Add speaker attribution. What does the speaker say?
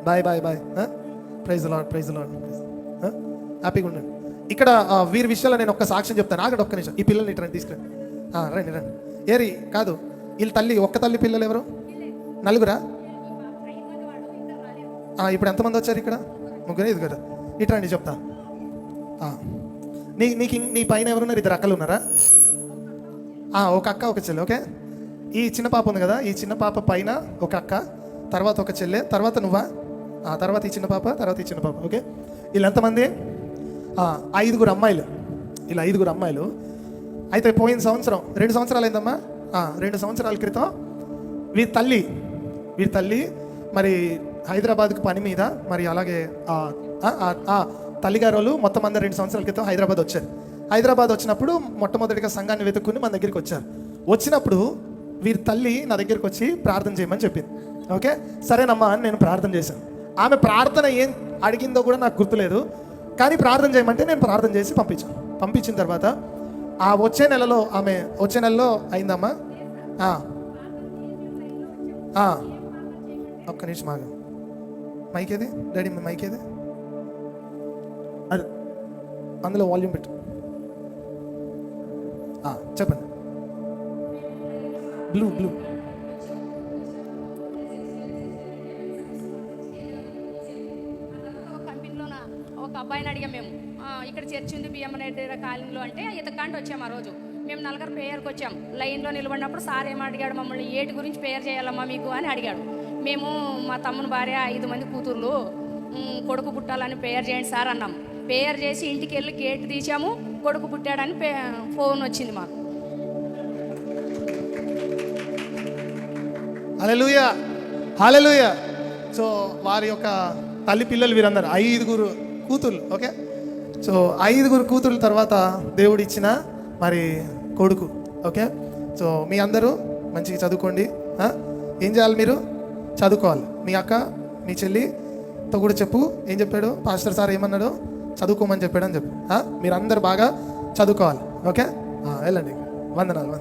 Speaker 1: Bye bye bye. Praise Lord, praise Lord. హ్యాపీగా ఉండండి. ఇక్కడ వీరి విషయాల్లో నేను ఒక్క సాక్ష్యం చెప్తాను. ఆగండి ఒక్క నిమిషం. ఈ పిల్లల్ని ఇటు రండి, తీసుకురండి. రండి రండి. ఏరి కాదు, వీళ్ళ తల్లి, ఒక్క తల్లి పిల్లలు ఎవరు? నలుగురా? ఇప్పుడు ఎంతమంది వచ్చారు ఇక్కడ? ముగ్గురు, ఇదిగురు. ఇటు రండి చెప్తా. నీ పైన ఎవరున్నారు? ఇద్దరు అక్కలు ఉన్నారా? ఒక అక్క ఒక చెల్లె. ఓకే, ఈ చిన్న పాప ఉంది కదా, ఈ చిన్న పాప పైన ఒక అక్క, తర్వాత ఒక చెల్లె, తర్వాత నువ్వా, తర్వాత ఈ చిన్న పాప, తర్వాత ఈ చిన్న పాప. ఓకే, వీళ్ళు ఎంతమంది? 5 అమ్మాయిలు. ఇలా 5 అమ్మాయిలు. అయితే పోయిన సంవత్సరం 2 సంవత్సరాలు అయిందమ్మా. 2 సంవత్సరాల క్రితం వీరి తల్లి మరి హైదరాబాద్కు పని మీద, మరి అలాగే తల్లిగారు వాళ్ళు మొత్తం అందరు 2 సంవత్సరాల క్రితం హైదరాబాద్ వచ్చారు. హైదరాబాద్ వచ్చినప్పుడు మొట్టమొదటిగా సంఘాన్ని వెతుక్కుని మన దగ్గరికి వచ్చారు. వచ్చినప్పుడు వీరి తల్లి నా దగ్గరికి వచ్చి ప్రార్థన చేయమని చెప్పింది. ఓకే, సరేనమ్మా అని నేను ప్రార్థన చేశాను. ఆమె ప్రార్థన ఏం అడిగిందో కూడా నాకు గుర్తులేదు, కానీ ప్రార్థన చేయమంటే నేను ప్రార్థన చేసి పంపించిన తర్వాత వచ్చే నెలలో అయిందమ్మా. ఒక్క నిమిషం ఆగా. మైక్ ఏది డాడీ? మైక్ ఏది? అది అందులో వాల్యూమ్ పెట్టు. చెప్పండి. బ్లూ
Speaker 2: ఒక అబ్బాయిని అడిగాం మేము. ఇక్కడ చర్చి ఉంది బియ్యమనేటి కాలనీలో అంటే ఇతకాంటి వచ్చాము. ఆ రోజు మేము 4 ప్రేయర్కి వచ్చాం. లైన్లో నిలబడినప్పుడు సార్ ఏం అడిగాడు మమ్మల్ని, ఏటి గురించి ప్రేయర్ చేయాలమ్మా మీకు అని అడిగాడు. మేము మా తమ్ముని భార్య 5 మంది కూతుర్లు, కొడుకు పుట్టాలని ప్రేయర్ చేయండి సార్ అన్నాం. ప్రేయర్ చేసి ఇంటికి వెళ్ళి గేట్ తీసాము. కొడుకు పుట్టాడని ఫోన్ వచ్చింది మాకు.
Speaker 1: హల్లెలూయా, హల్లెలూయా. సో వారి యొక్క తల్లి పిల్లలు వీరందరూ 5 కూతుర్లు. ఓకే, సో 5 కూతుర్ల తర్వాత దేవుడు ఇచ్చిన మరి కొడుకు. ఓకే, సో మీ అందరూ మంచిగా చదువుకోండి. ఏం చేయాలి? మీరు చదువుకోవాలి. మీ అక్క, మీ చెల్లితో కూడా చెప్పు. ఏం చెప్పాడు పాస్టర్ సార్? ఏమన్నాడు? చదువుకోమని చెప్పాడు అని చెప్పు. మీరు అందరు బాగా చదువుకోవాలి. ఓకే, వెళ్ళండి. వందనాలు.